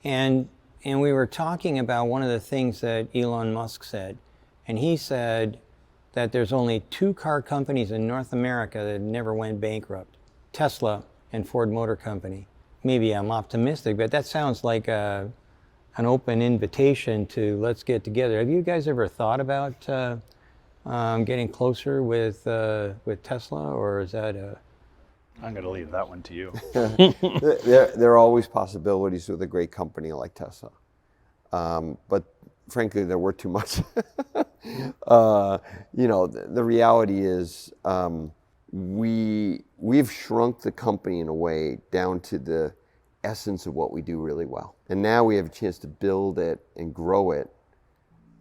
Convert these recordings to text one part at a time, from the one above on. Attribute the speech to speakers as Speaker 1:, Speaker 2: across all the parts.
Speaker 1: And we were talking about one of the things that Elon Musk said. And he said that there's only 2 car companies in North America that never went bankrupt: Tesla and Ford Motor Company. Maybe I'm optimistic, but that sounds like an open invitation to let's get together. Have you guys ever thought about getting closer with Tesla, or is that a...
Speaker 2: I'm going to leave that one to you.
Speaker 3: There are always possibilities with a great company like Tesla. But frankly, there were too much. The reality is we've shrunk the company in a way down to the essence of what we do really well. And now we have a chance to build it and grow it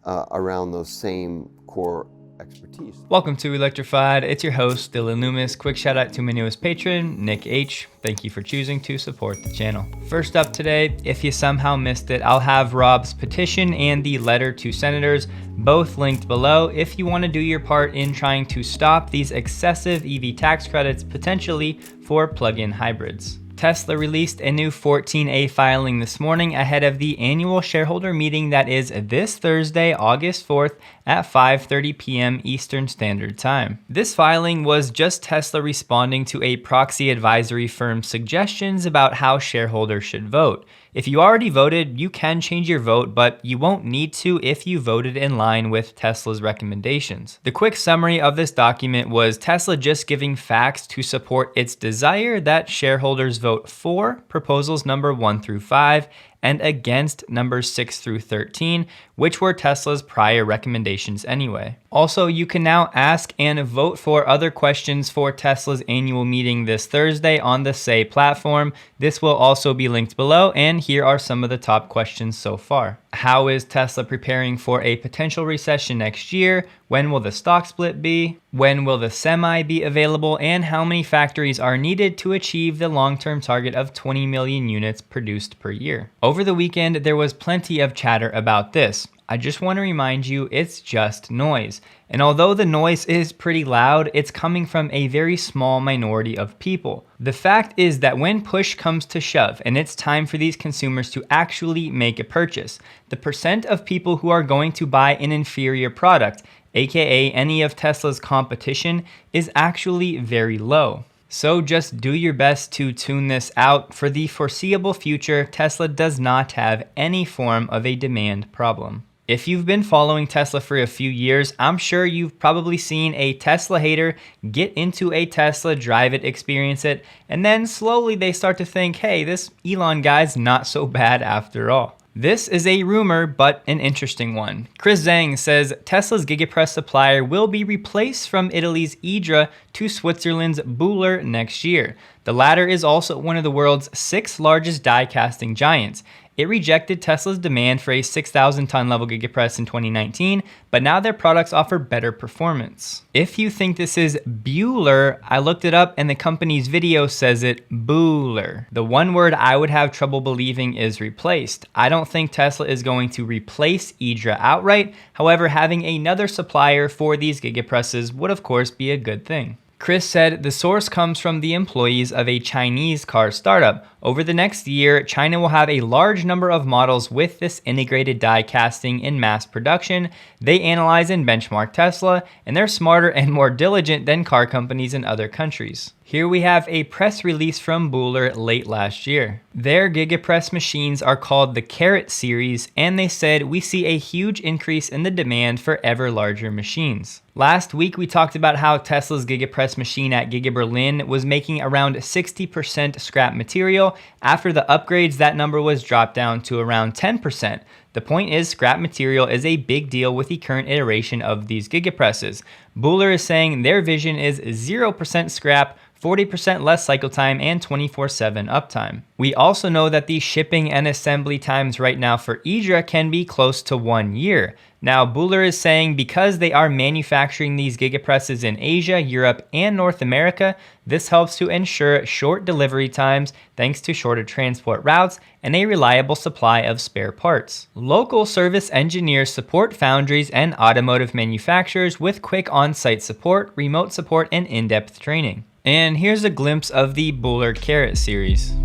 Speaker 3: around those same core expertise.
Speaker 4: Welcome to Electrified. It's your host, Dylan Loomis. Quick shout out to my newest patron, Nick H. Thank you for choosing to support the channel. First up today, if you somehow missed it, I'll have Rob's petition and the letter to senators both linked below if you want to do your part in trying to stop these excessive EV tax credits, potentially for plug-in hybrids. Tesla released a new 14A filing this morning ahead of the annual shareholder meeting that is this Thursday, August 4th at 5:30 p.m. Eastern Standard Time. This filing was just Tesla responding to a proxy advisory firm's suggestions about how shareholders should vote. If you already voted, you can change your vote, but you won't need to if you voted in line with Tesla's recommendations. The quick summary of this document was Tesla just giving facts to support its desire that shareholders vote for proposals number 1 through 5 and against numbers 6 through 13, which were Tesla's prior recommendations anyway. Also, you can now ask and vote for other questions for Tesla's annual meeting this Thursday on the SEC platform. This will also be linked below, and here are some of the top questions so far. How is Tesla preparing for a potential recession next year? When will the stock split be? When will the Semi be available? And how many factories are needed to achieve the long-term target of 20 million units produced per year? Over the weekend, there was plenty of chatter about this. I just want to remind you, it's just noise. And although the noise is pretty loud, it's coming from a very small minority of people. The fact is that when push comes to shove and it's time for these consumers to actually make a purchase, the percent of people who are going to buy an inferior product, aka any of Tesla's competition, is actually very low. So just do your best to tune this out. For the foreseeable future, Tesla does not have any form of a demand problem. If you've been following Tesla for a few years, I'm sure you've probably seen a Tesla hater get into a Tesla, drive it, experience it, and then slowly they start to think, hey, this Elon guy's not so bad after all. This is a rumor, but an interesting one. Chris Zhang says Tesla's Gigapress supplier will be replaced from Italy's Idra to Switzerland's Buhler next year. The latter is also one of the world's 6 largest die casting giants. It rejected Tesla's demand for a 6,000 ton level Gigapress in 2019, but now their products offer better performance. If you think this is Buhler, I looked it up and the company's video says it Buhler. The one word I would have trouble believing is replaced. I don't think Tesla is going to replace Idra outright. However, having another supplier for these Gigapresses would of course be a good thing. Chris said the source comes from the employees of a Chinese car startup. Over the next year, China will have a large number of models with this integrated die casting in mass production. They analyze and benchmark Tesla, and they're smarter and more diligent than car companies in other countries. Here we have a press release from Buhler late last year. Their Gigapress machines are called the Carrot series, and they said we see a huge increase in the demand for ever larger machines. Last week we talked about how Tesla's Gigapress machine at Giga Berlin was making around 60% scrap material. After the upgrades, that number was dropped down to around 10%. The point is, scrap material is a big deal with the current iteration of these Gigapresses. Buhler is saying their vision is 0% scrap, 40% less cycle time, and 24/7 uptime. We also know that the shipping and assembly times right now for Idra can be close to 1 year. Now, Buhler is saying because they are manufacturing these Gigapresses in Asia, Europe, and North America, this helps to ensure short delivery times thanks to shorter transport routes and a reliable supply of spare parts. Local service engineers support foundries and automotive manufacturers with quick on-site support, remote support, and in-depth training. And here's a glimpse of the Buhler Carrot series.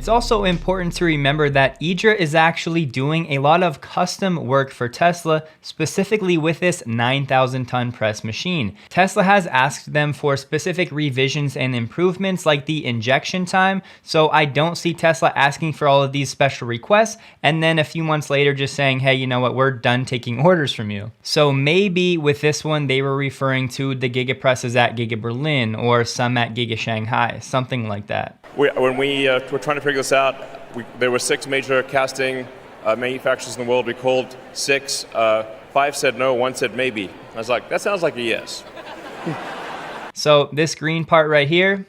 Speaker 4: It's also important to remember that Idra is actually doing a lot of custom work for Tesla, specifically with this 9,000-ton press machine. Tesla has asked them for specific revisions and improvements like the injection time, so I don't see Tesla asking for all of these special requests and then a few months later just saying, hey, you know what, we're done taking orders from you. So maybe with this one they were referring to the Giga presses at Giga Berlin or some at Giga Shanghai, something like that.
Speaker 5: When we were trying to figure this out, there were 6 major casting manufacturers in the world. We called 6. 5 said no, 1 said maybe. I was like, that sounds like a yes.
Speaker 4: So this green part right here,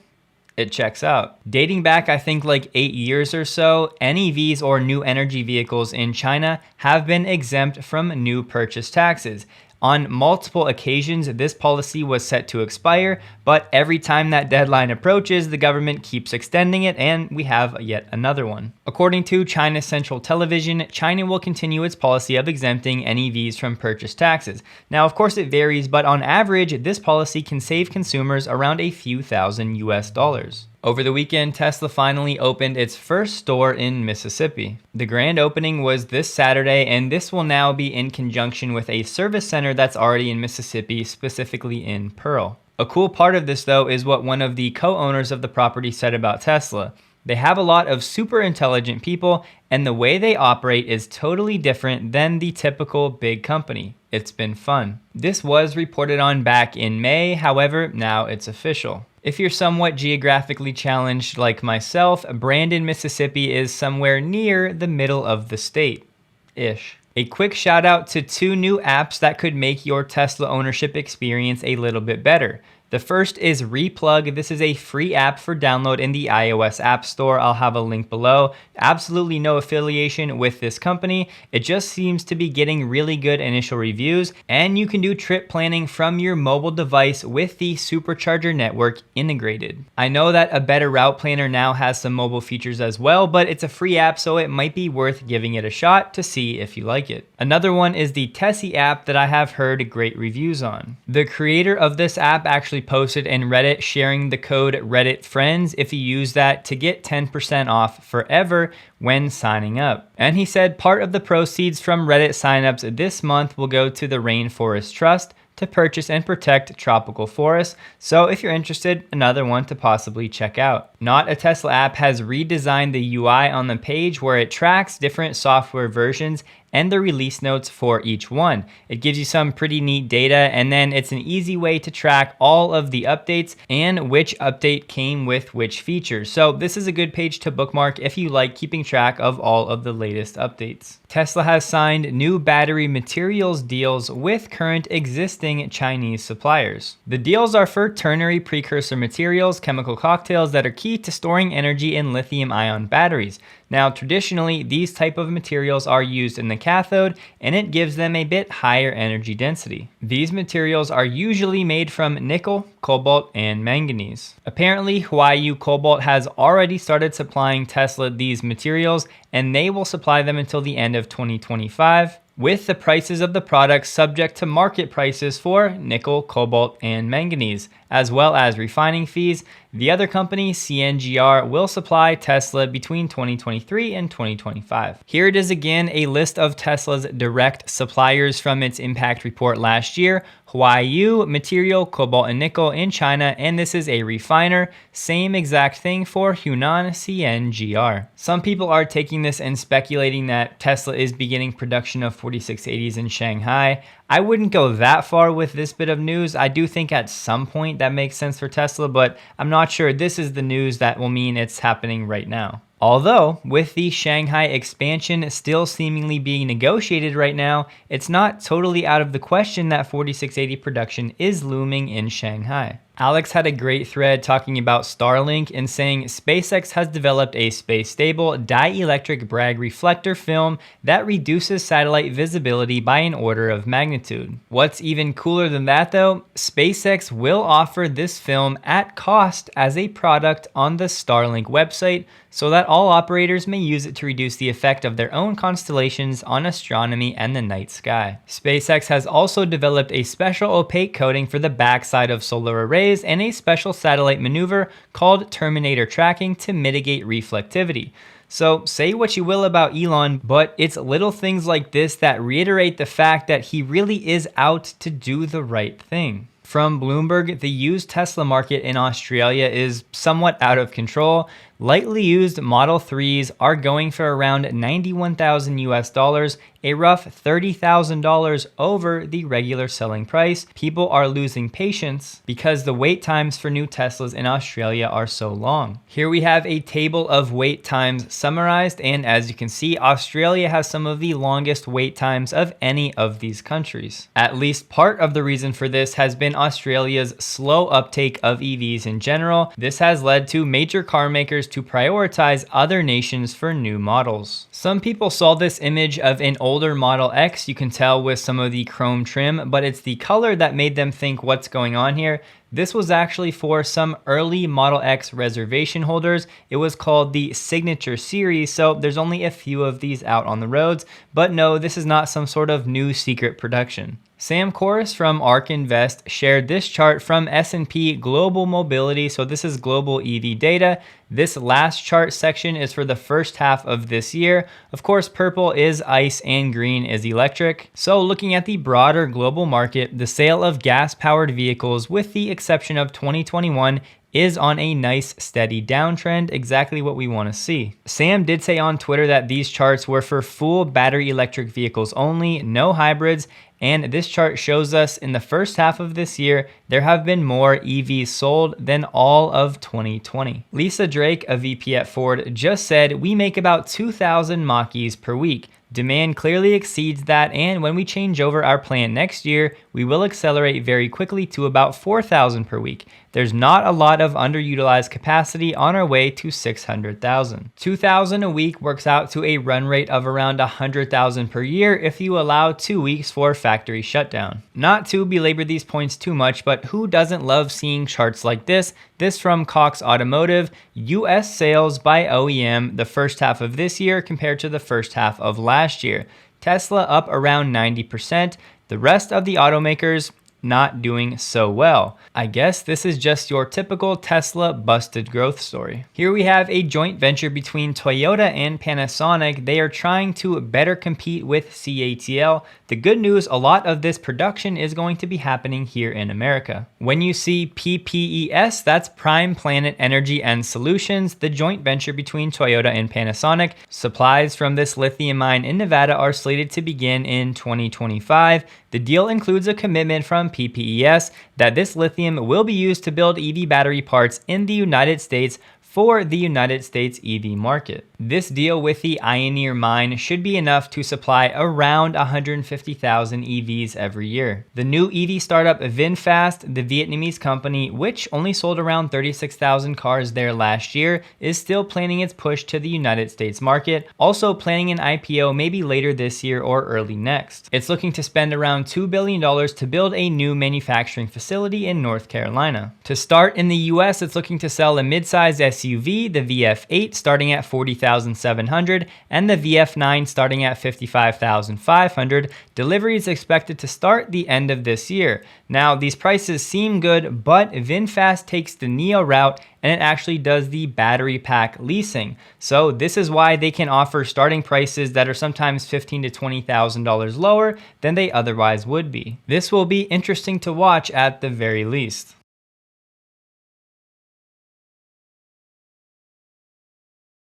Speaker 4: it checks out. Dating back, I think like 8 years or so, NEVs or new energy vehicles in China have been exempt from new purchase taxes. On multiple occasions, this policy was set to expire, but every time that deadline approaches, the government keeps extending it, and we have yet another one. According to China Central Television, China will continue its policy of exempting NEVs from purchase taxes. Now, of course, it varies, but on average, this policy can save consumers around a few thousand US dollars. Over the weekend, Tesla finally opened its first store in Mississippi. The grand opening was this Saturday, and this will now be in conjunction with a service center that's already in Mississippi, specifically in Pearl. A cool part of this, though, is what one of the co-owners of the property said about Tesla. They have a lot of super intelligent people, and the way they operate is totally different than the typical big company. It's been fun. This was reported on back in May, however, now it's official. If you're somewhat geographically challenged like myself, Brandon, Mississippi is somewhere near the middle of the state-ish. A quick shout out to 2 new apps that could make your Tesla ownership experience a little bit better. The first is Replug. This is a free app for download in the iOS App Store. I'll have a link below. Absolutely no affiliation with this company. It just seems to be getting really good initial reviews, and you can do trip planning from your mobile device with the Supercharger network integrated. I know that a Better Route Planner now has some mobile features as well, but it's a free app, so it might be worth giving it a shot to see if you like it. Another one is the Tessie app that I have heard great reviews on. The creator of this app actually posted in Reddit sharing the code Reddit Friends if you use that to get 10% off forever when signing up. And he said part of the proceeds from Reddit signups this month will go to the Rainforest Trust to purchase and protect tropical forests. So if you're interested, another one to possibly check out. Not a Tesla app has redesigned the UI on the page where it tracks different software versions and the release notes for each one. It gives you some pretty neat data, and then it's an easy way to track all of the updates and which update came with which features. So this is a good page to bookmark if you like keeping track of all of the latest updates. Tesla has signed new battery materials deals with current existing Chinese suppliers. The deals are for ternary precursor materials, chemical cocktails that are key to storing energy in lithium-ion batteries. Now, traditionally, these type of materials are used in the cathode, and it gives them a bit higher energy density. These materials are usually made from nickel, cobalt, and manganese. Apparently, Huayu Cobalt has already started supplying Tesla these materials, and they will supply them until the end of 2025. With the prices of the products subject to market prices for nickel, cobalt, and manganese, as well as refining fees. The other company, CNGR, will supply Tesla between 2023 and 2025. Here it is again, a list of Tesla's direct suppliers from its impact report last year. Huayu, material, cobalt, and nickel in China, and this is a refiner. Same exact thing for Hunan CNGR. Some people are taking this and speculating that Tesla is beginning production of 4680s in Shanghai. I wouldn't go that far with this bit of news. I do think at some point that makes sense for Tesla, but I'm not sure this is the news that will mean it's happening right now. Although, with the Shanghai expansion still seemingly being negotiated right now, it's not totally out of the question that 4680 production is looming in Shanghai. Alex had a great thread talking about Starlink and saying SpaceX has developed a space-stable dielectric Bragg reflector film that reduces satellite visibility by an order of magnitude. What's even cooler than that though, SpaceX will offer this film at cost as a product on the Starlink website so that all operators may use it to reduce the effect of their own constellations on astronomy and the night sky. SpaceX has also developed a special opaque coating for the backside of solar arrays displays and a special satellite maneuver called terminator tracking to mitigate reflectivity. So say what you will about Elon, but it's little things like this that reiterate the fact that he really is out to do the right thing. From Bloomberg, the used Tesla market in Australia is somewhat out of control. Lightly used Model 3s are going for around 91,000 US dollars, a rough $30,000 over the regular selling price. People are losing patience because the wait times for new Teslas in Australia are so long. Here we have a table of wait times summarized, and as you can see, Australia has some of the longest wait times of any of these countries. At least part of the reason for this has been Australia's slow uptake of EVs in general. This has led to major car makers to prioritize other nations for new models. Some people saw this image of an older Model X, you can tell with some of the chrome trim, but it's the color that made them think what's going on here. This was actually for some early Model X reservation holders. It was called the Signature Series, so there's only a few of these out on the roads, but no, this is not some sort of new secret production. Sam Corris from ARK Invest shared this chart from S&P Global Mobility, so this is global EV data. This last chart section is for the first half of this year. Of course, purple is ICE and green is electric. So looking at the broader global market, the sale of gas-powered vehicles, with the exception of 2021, is on a nice steady downtrend, exactly what we want to see. Sam did say on Twitter that these charts were for full battery electric vehicles only, no hybrids, and this chart shows us in the first half of this year, there have been more EVs sold than all of 2020. Lisa Drake, a VP at Ford, just said, "We make about 2,000 Mach-E's per week. Demand clearly exceeds that, and when we change over our plan next year, we will accelerate very quickly to about 4,000 per week. There's not a lot of underutilized capacity on our way to 600,000. 2,000 a week works out to a run rate of around 100,000 per year if you allow 2 weeks for factory shutdown." Not to belabor these points too much, but who doesn't love seeing charts like this? This from Cox Automotive, US sales by OEM the first half of this year compared to the first half of last year. Tesla up around 90%. The rest of the automakers not doing so well. I guess this is just your typical Tesla busted growth story. Here we have a joint venture between Toyota and Panasonic. They are trying to better compete with CATL. The good news, a lot of this production is going to be happening here in America. When you see PPES, that's Prime Planet Energy and Solutions, the joint venture between Toyota and Panasonic. Supplies from this lithium mine in Nevada are slated to begin in 2025. The deal includes a commitment from PPES that this lithium will be used to build EV battery parts in the United States for the United States EV market. This deal with the Ioneer mine should be enough to supply around 150,000 EVs every year. The new EV startup VinFast, the Vietnamese company, which only sold around 36,000 cars there last year, is still planning its push to the United States market, also planning an IPO maybe later this year or early next. It's looking to spend around $2 billion to build a new manufacturing facility in North Carolina. To start in the US, it's looking to sell a mid-size SUV, the VF8, starting at $40,700 and the VF9 starting at $55,500. Delivery is expected to start the end of this year. Now, these prices seem good, but VinFast takes the Neo route and it actually does the battery pack leasing. So this is why they can offer starting prices that are sometimes $15,000 to $20,000 lower than they otherwise would be. This will be interesting to watch at the very least.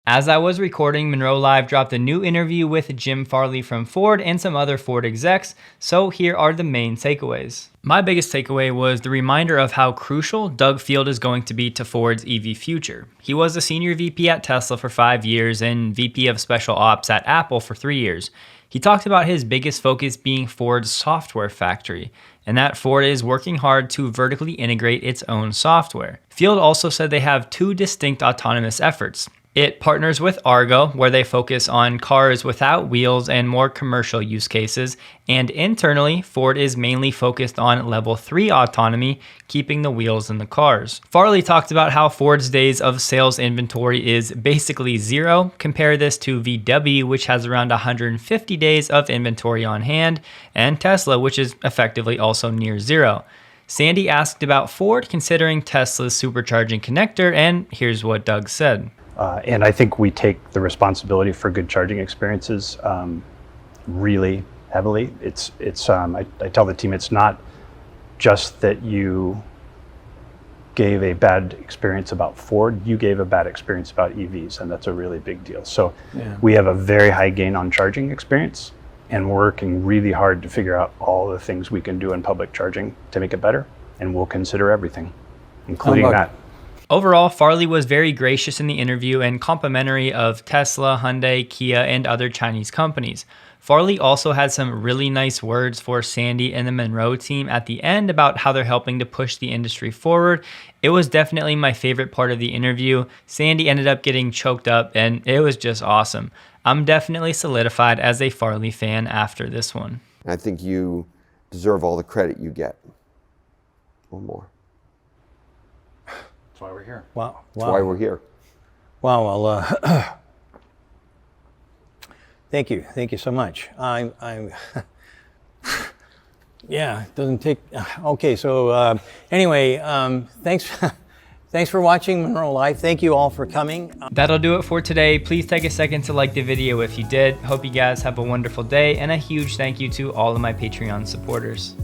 Speaker 4: As I was recording, Munro Live dropped a new interview with Jim Farley from Ford and some other Ford execs, so here are the main takeaways. My biggest takeaway was the reminder of how crucial Doug Field is going to be to Ford's EV future. He was a senior VP at Tesla for 5 years and VP of Special Ops at Apple for 3 years. He talked about his biggest focus being Ford's software factory, and that Ford is working hard to vertically integrate its own software. Field also said they have 2 distinct autonomous efforts. It partners with Argo, where they focus on cars without wheels and more commercial use cases, and internally, Ford is mainly focused on level 3 autonomy, keeping the wheels in the cars. Farley talked about how Ford's days of sales inventory is basically 0. Compare this to VW, which has around 150 days of inventory on hand, and Tesla, which is effectively also near 0. Sandy asked about Ford considering Tesla's supercharging connector, and here's what Doug said.
Speaker 2: And I think we take the responsibility for good charging experiences really heavily. I tell the team it's not just that you gave a bad experience about Ford, you gave a bad experience about EVs, and that's a really big deal. So we have a very high gain on charging experience, and we're working really hard to figure out all the things we can do in public charging to make it better, and we'll consider everything, including that.
Speaker 4: Overall, Farley was very gracious in the interview and complimentary of Tesla, Hyundai, Kia, and other Chinese companies. Farley also had some really nice words for Sandy and the Munro team at the end about how they're helping to push the industry forward. It was definitely my favorite part of the interview. Sandy ended up getting choked up, and it was just awesome. I'm definitely solidified as a Farley fan after this one.
Speaker 3: I think you deserve all the credit you get, or more.
Speaker 2: That's why we're here.
Speaker 1: Wow.
Speaker 3: That's why we're here.
Speaker 1: Wow. Well, thank you. Thank you so much. I'm yeah, it doesn't take, okay, so anyway, thanks for watching Munro Live. Thank you all for coming.
Speaker 4: That'll do it for today. Please take a second to like the video if you did. Hope you guys have a wonderful day, and a huge thank you to all of my Patreon supporters.